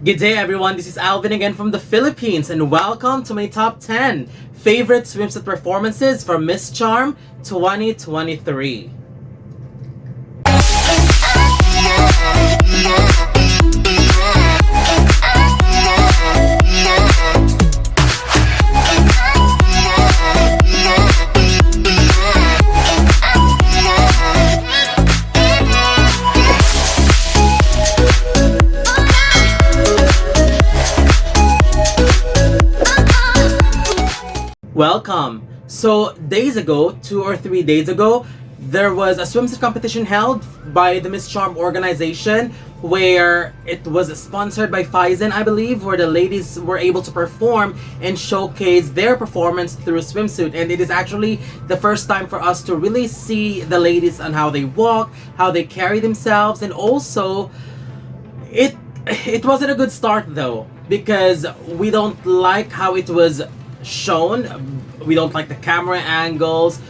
Good day everyone, this is Alvin again from the Philippines and welcome to my top 10 favorite swimsuit performances from Miss Charm 2023. Welcome! So days ago, 2 or 3 days ago, there was a swimsuit competition held by the Miss Charm organization where it was sponsored by Fizen, I believe, where the ladies were able to perform and showcase their performance through swimsuit. And it is actually the first time for us to really see the ladies on how they walk, how they carry themselves, and also it wasn't a good start though, because we don't like how it was shown. We don't like the camera angles.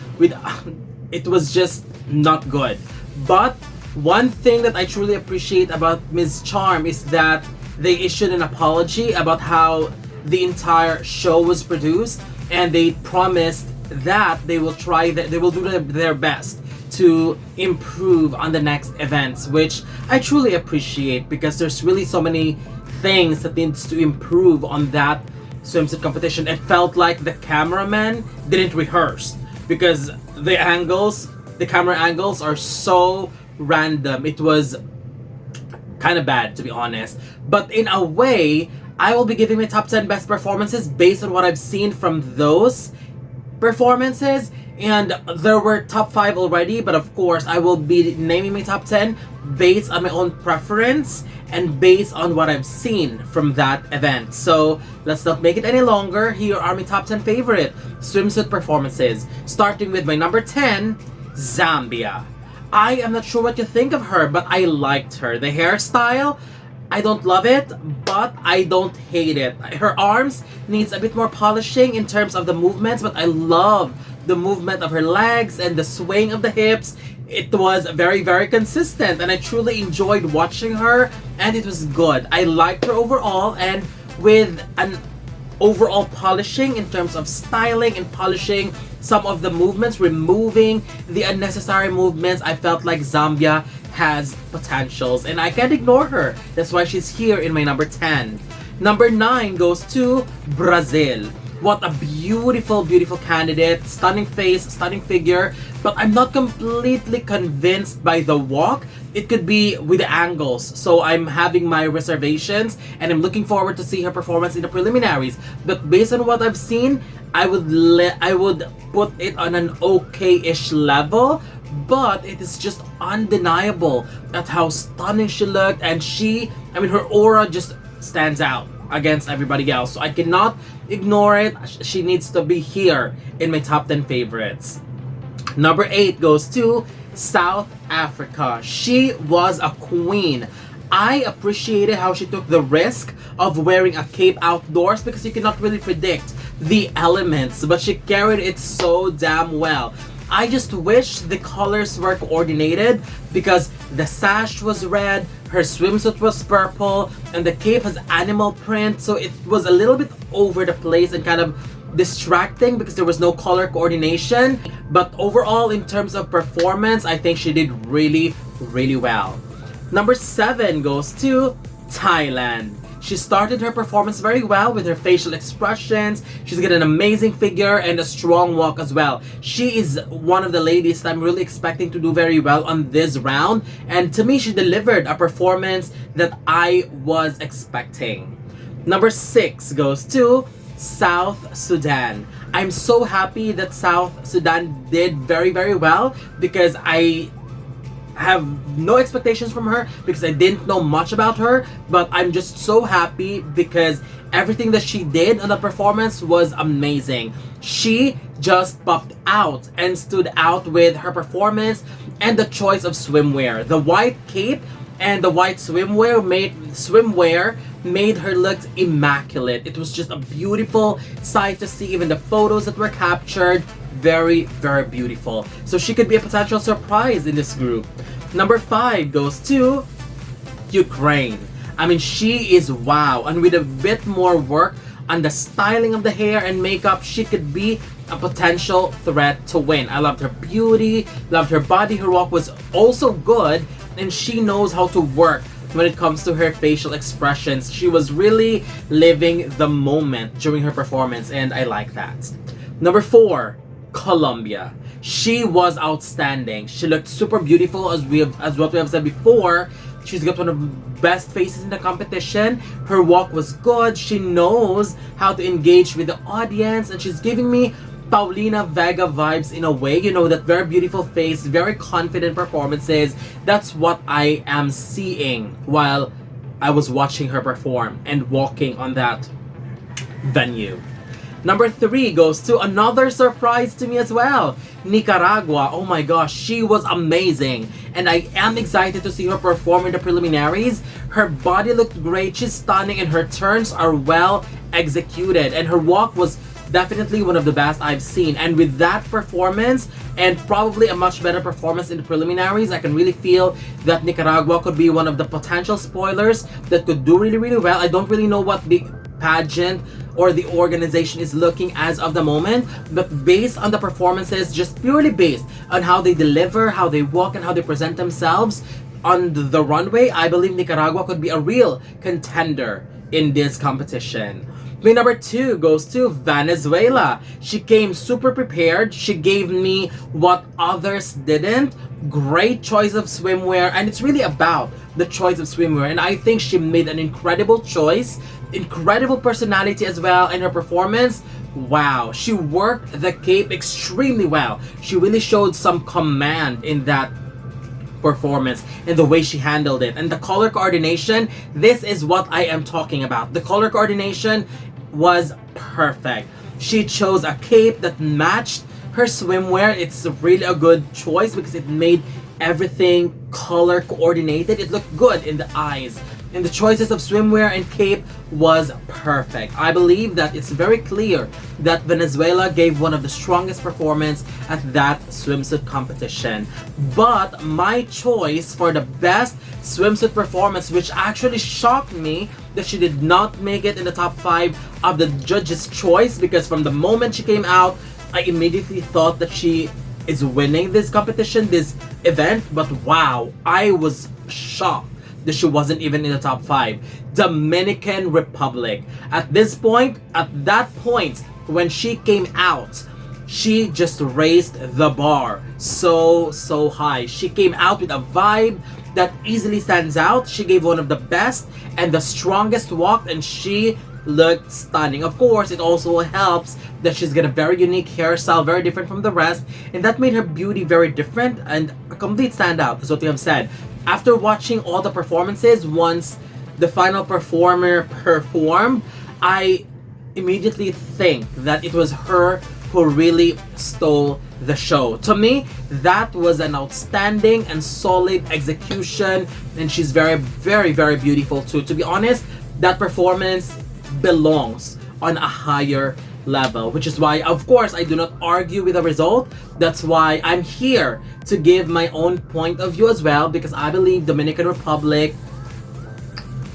It was just not good. But one thing that I truly appreciate about Ms. Charm is that they issued an apology about how the entire show was produced, and they promised that they will do their best to improve on the next events, which I truly appreciate, because there's really so many things that needs to improve on that swimsuit competition. It felt like the cameraman didn't rehearse, because the camera angles are so random. It was kind of bad, to be honest. But in a way, I will be giving my top 10 best performances based on what I've seen from those performances, and there were top 5 already, but of course I will be naming my top 10 based on my own preference and based on what I've seen from that event. So let's not make it any longer. Here are my top 10 favorite swimsuit performances, starting with my number 10, Zambia. I am not sure what you think of her, but I liked her. The hairstyle, I don't love it, but I don't hate it. Her arms needs a bit more polishing in terms of the movements, but I love the movement of her legs and the swing of the hips. It was very, very consistent, and I truly enjoyed watching her, and it was good. I liked her overall, and with an overall polishing in terms of styling and polishing some of the movements, removing the unnecessary movements, I felt like Zambia has potentials, and I can't ignore her. That's why she's here in my number 10. Number 9 goes to Brazil. What a beautiful, beautiful candidate. Stunning face, stunning figure. But I'm not completely convinced by the walk. It could be with the angles. So I'm having my reservations, and I'm looking forward to see her performance in the preliminaries. But based on what I've seen, I would put it on an okay-ish level. But it is just undeniable at how stunning she looked, and her aura just stands out against everybody else. So I cannot ignore it. She needs to be here in my top 10 favorites. Number 8 goes to South Africa. She was a queen. I appreciated how she took the risk of wearing a cape outdoors, because you cannot really predict the elements, but she carried it so damn well. I just wish the colors were coordinated, because the sash was red, her swimsuit was purple, and the cape has animal print, so it was a little bit over the place and kind of distracting because there was no color coordination. But overall, in terms of performance, I think she did really, really well. Number 7 goes to Thailand. She started her performance very well with her facial expressions. She's got an amazing figure and a strong walk as well. She is one of the ladies that I'm really expecting to do very well on this round. And to me, she delivered a performance that I was expecting. Number 6 goes to South Sudan. I'm so happy that South Sudan did very, very well, because I have no expectations from her, because I didn't know much about her, but I'm just so happy because everything that she did on the performance was amazing. She just popped out and stood out with her performance and the choice of swimwear. The white cape and the white swimwear made her look immaculate. It was just a beautiful sight to see. Even the photos that were captured, very, very beautiful. So she could be a potential surprise in this group. Number 5 goes to Ukraine. I mean, she is wow. And with a bit more work on the styling of the hair and makeup, she could be a potential threat to win. I loved her beauty, loved her body. Her walk was also good, and she knows how to work when it comes to her facial expressions. She was really living the moment during her performance, and I like that. Number 4, Colombia. She was outstanding. She looked super beautiful, as what we have said before. She's got one of the best faces in the competition. Her walk was good. She knows how to engage with the audience, and she's giving me Paulina Vega vibes in a way. You know, that very beautiful face, very confident performances. That's what I am seeing while I was watching her perform and walking on that venue. Number 3 goes to another surprise to me as well. Nicaragua. Oh my gosh, she was amazing. And I am excited to see her perform in the preliminaries. Her body looked great. She's stunning and her turns are well executed. And her walk was definitely one of the best I've seen. And with that performance and probably a much better performance in the preliminaries, I can really feel that Nicaragua could be one of the potential spoilers that could do really, really well. I don't really know what the pageant or the organization is looking as of the moment, but based on the performances, just purely based on how they deliver, how they walk, and how they present themselves on the runway, I believe Nicaragua could be a real contender in this competition. My number 2 goes to Venezuela. She came super prepared. She gave me what others didn't. Great choice of swimwear, and it's really about the choice of swimwear, and I think she made an incredible choice. Incredible personality as well, and her performance, wow. She worked the cape extremely well. She really showed some command in that performance and the way she handled it. And the color coordination, this is what I am talking about. The color coordination was perfect. She chose a cape that matched her swimwear. It's really a good choice because it made everything color coordinated. It looked good in the eyes. And the choices of swimwear and cape was perfect. I believe that it's very clear that Venezuela gave one of the strongest performance at that swimsuit competition. But my choice for the best swimsuit performance, which actually shocked me that she did not make it in the top 5 of the judges' choice, because from the moment she came out, I immediately thought that she is winning this competition, this event. But wow, I was shocked that she wasn't even in the top 5. Dominican Republic. At that point, when she came out, she just raised the bar so high. She came out with a vibe that easily stands out. She gave one of the best and the strongest walk, and she looked stunning. Of course, it also helps that she's got a very unique hairstyle, very different from the rest, and that made her beauty very different and a complete standout, is what we have said. After watching all the performances, once the final performer performed, I immediately think that it was her who really stole the show. To me, that was an outstanding and solid execution, and she's very, very, very beautiful too. To be honest, that performance belongs on a higher level, which is why, of course, I do not argue with the result. That's why I'm here to give my own point of view as well, because I believe Dominican Republic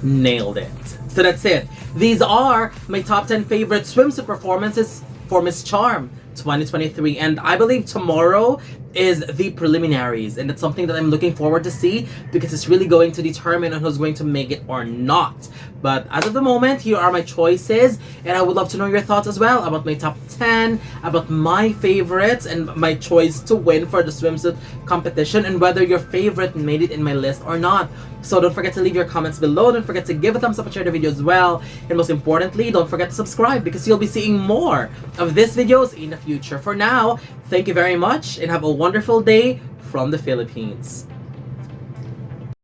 nailed it. So that's it. These are my top 10 favorite swimsuit performances for Miss Charm 2023, and I believe tomorrow is the preliminaries, and it's something that I'm looking forward to see, because it's really going to determine on who's going to make it or not. But as of the moment, here are my choices, and I would love to know your thoughts as well about my top 10, about my favorites, and my choice to win for the swimsuit competition, and whether your favorite made it in my list or not. So don't forget to leave your comments below. Don't forget to give a thumbs up and share the video as well. And most importantly, don't forget to subscribe, because you'll be seeing more of these videos in the future. For now, thank you very much and have a wonderful day from the Philippines.